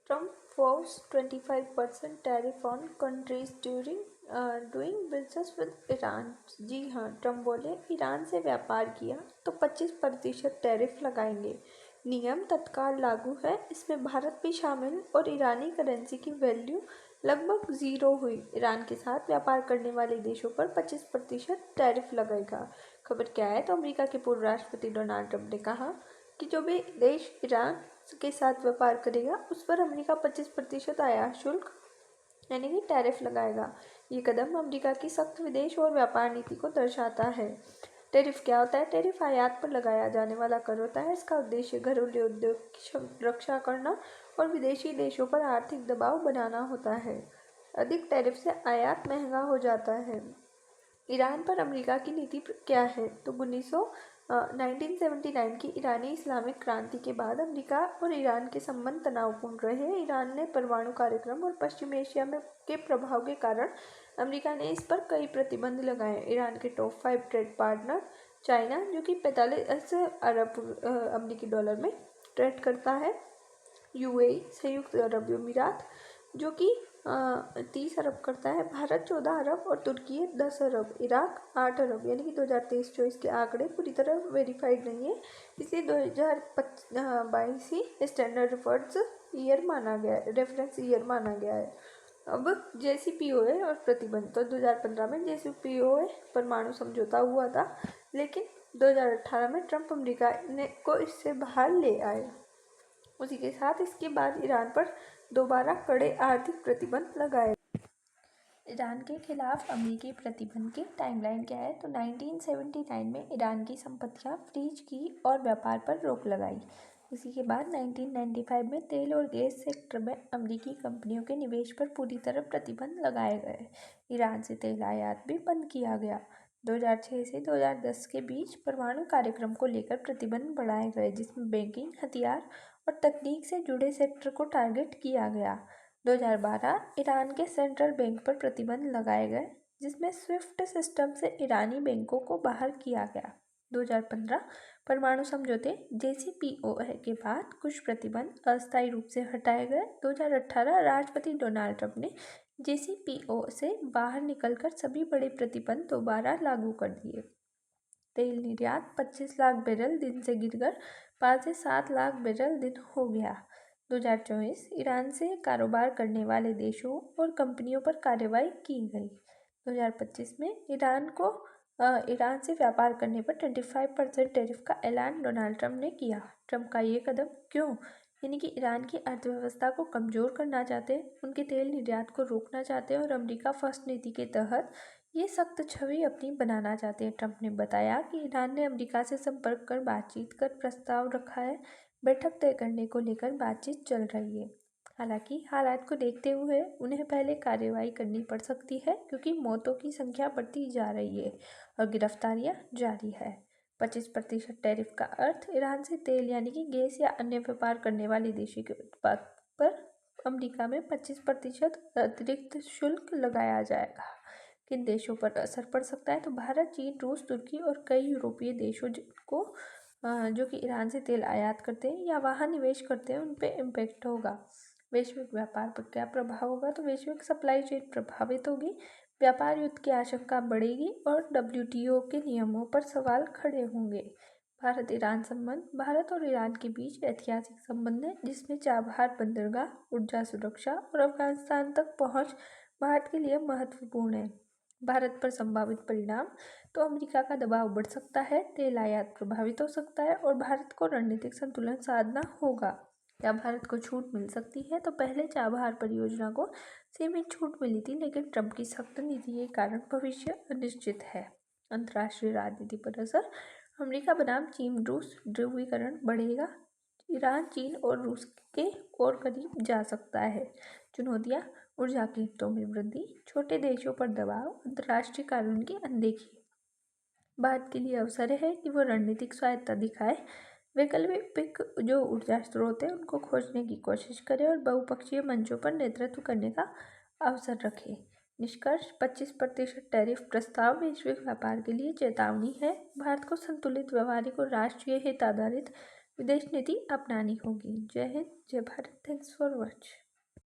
Trump vows 25% tariff on countries during doing business with Iran. जी हाँ, Trump बोले Iran से व्यापार किया तो 25% टैरिफ लगाएंगे। नियम तत्काल लागू है, इसमें भारत भी शामिल और ईरानी करेंसी की वैल्यू लगभग ज़ीरो हुई। ईरान के साथ व्यापार करने वाले देशों पर 25% टैरिफ लगेगा। खबर क्या है? तो अमेरिका के पूर्व राष्ट्रपति डोनाल्ड ट्रंप ने कहा कि जो भी देश ईरान के साथ व्यापार करेगा उस पर अमेरिका 25% आयात शुल्क यानी कि टैरिफ लगाएगा। ये कदम अमेरिका की सख्त विदेश और व्यापार नीति को दर्शाता है। टैरिफ क्या होता है? टैरिफ आयात पर लगाया जाने वाला कर होता है। इसका उद्देश्य घरेलू उद्योग की रक्षा करना और विदेशी देशों पर आर्थिक दबाव बनाना होता है। अधिक टैरिफ से आयात महंगा हो जाता है। ईरान पर अमेरिका की नीति क्या है? तो 1979 की ईरानी इस्लामिक क्रांति के बाद अमेरिका और ईरान के संबंध तनावपूर्ण रहे। ईरान ने परमाणु कार्यक्रम और पश्चिम एशिया में के प्रभाव के कारण अमेरिका ने इस पर कई प्रतिबंध लगाए। ईरान के टॉप 5 ट्रेड पार्टनर चाइना, जो कि 45 अरब अमेरिकी डॉलर में ट्रेड करता है, यूएई संयुक्त अरब अमीरात जो कि 30 अरब करता है, भारत 14 अरब और तुर्की 10 अरब, इराक 8 अरब, यानी कि 2023-24 के आंकड़े पूरी तरह वेरीफाइड नहीं है, इसलिए 2022 ही स्टैंडर्ड रेफरेंस ईयर माना गया है। अब JCPOA और प्रतिबंध, तो 2015 में JCPOA परमाणु समझौता हुआ था, लेकिन 2018 में ट्रंप अमेरिका को इससे बाहर ले आए। उसी के साथ इसके बाद ईरान पर दोबारा कड़े आर्थिक प्रतिबंध लगाए। ईरान के खिलाफ अमेरिकी प्रतिबंध की टाइमलाइन क्या है? तो 1979 में ईरान की संपत्तियां फ्रीज की और व्यापार पर रोक लगाई। इसी के बाद 1995 में तेल और गैस सेक्टर में अमेरिकी कंपनियों के निवेश पर पूरी तरह प्रतिबंध लगाए गए। ईरान से तेल आयात भी बंद किया गया। 2006 से 2010 के बीच परमाणु कार्यक्रम को लेकर प्रतिबंध बढ़ाए गए, जिसमें बैंकिंग, हथियार और तकनीक से जुड़े सेक्टर को टारगेट किया गया। 2012 ईरान के सेंट्रल बैंक पर प्रतिबंध लगाए गए, जिसमें स्विफ्ट सिस्टम से ईरानी बैंकों को बाहर किया गया। 2015 परमाणु समझौते JCPOA के बाद कुछ प्रतिबंध अस्थायी रूप से हटाए गए। 2018 राष्ट्रपति डोनाल्ड ट्रंप ने JCPOA से बाहर निकलकर सभी बड़े प्रतिबंध दोबारा लागू कर दिए। तेल निर्यात 25 लाख बैरल दिन से गिरकर 5 से 7 लाख बैरल दिन हो गया। 2024 ईरान से कारोबार करने वाले देशों और कंपनियों पर कार्रवाई की गई। 2025 में ईरान से व्यापार करने पर 25% टैरिफ का ऐलान डोनाल्ड ट्रंप ने किया। ट्रंप का ये कदम क्यों? यानी कि ईरान की अर्थव्यवस्था को कमज़ोर करना चाहते हैं, उनके तेल निर्यात को रोकना चाहते हैं और अमेरिका फर्स्ट नीति के तहत ये सख्त छवि अपनी बनाना चाहते हैं। ट्रंप ने बताया कि ईरान ने अमेरिका से संपर्क कर बातचीत कर प्रस्ताव रखा है। बैठक तय करने को लेकर बातचीत चल रही है। हालांकि हालात को देखते हुए उन्हें पहले कार्रवाई करनी पड़ सकती है, क्योंकि मौतों की संख्या बढ़ती जा रही है और गिरफ्तारियां जारी है। 25% टैरिफ का अर्थ ईरान से तेल यानी कि गैस या अन्य व्यापार करने वाले देशों के उत्पाद पर अमेरिका में 25% अतिरिक्त शुल्क लगाया जाएगा। किन देशों पर असर पड़ सकता है? तो भारत, चीन, रूस, तुर्की और कई यूरोपीय देशों को जो कि ईरान से तेल आयात करते हैं या वहाँ निवेश करते हैं, उन पर इम्पेक्ट होगा। वैश्विक व्यापार पर क्या प्रभाव होगा? तो वैश्विक सप्लाई चेन प्रभावित होगी, व्यापार युद्ध की आशंका बढ़ेगी और WTO के नियमों पर सवाल खड़े होंगे। भारत ईरान संबंध, भारत और ईरान के बीच ऐतिहासिक संबंध है, जिसमें चाबहार बंदरगाह, ऊर्जा सुरक्षा और अफगानिस्तान तक पहुँच भारत के लिए महत्वपूर्ण है। भारत पर संभावित परिणाम, तो अमेरिका का दबाव बढ़ सकता है, तेल आयात प्रभावित हो सकता है और भारत को रणनीतिक संतुलन साधना होगा। क्या भारत को छूट मिल सकती है? तो पहले चाबहार परियोजना को सीमित छूट मिली थी, लेकिन ट्रंप की सख्त नीति के कारण भविष्य अनिश्चित है। अंतर्राष्ट्रीय राजनीति पर असर, अमेरिका बनाम चीन रूस ध्रुवीकरण बढ़ेगा, ईरान चीन और रूस के और करीब जा सकता है। चुनौतियाँ, ऊर्जा कीमतों में वृद्धि, छोटे देशों पर दबाव, अंतर्राष्ट्रीय कानून की अनदेखी। भारत के लिए अवसर है कि वो रणनीतिक स्वायत्तता दिखाए, वैकल्पिक जो ऊर्जा स्रोत है उनको खोजने की कोशिश करे और बहुपक्षीय मंचों पर नेतृत्व करने का अवसर रखे। निष्कर्ष, 25% टैरिफ प्रस्ताव वैश्विक व्यापार के लिए चेतावनी है। भारत को संतुलित, व्यवहारिक और राष्ट्रीय हित आधारित विदेश नीति अपनानी होगी। जय हिंद, जय भारत। Thanks for watch.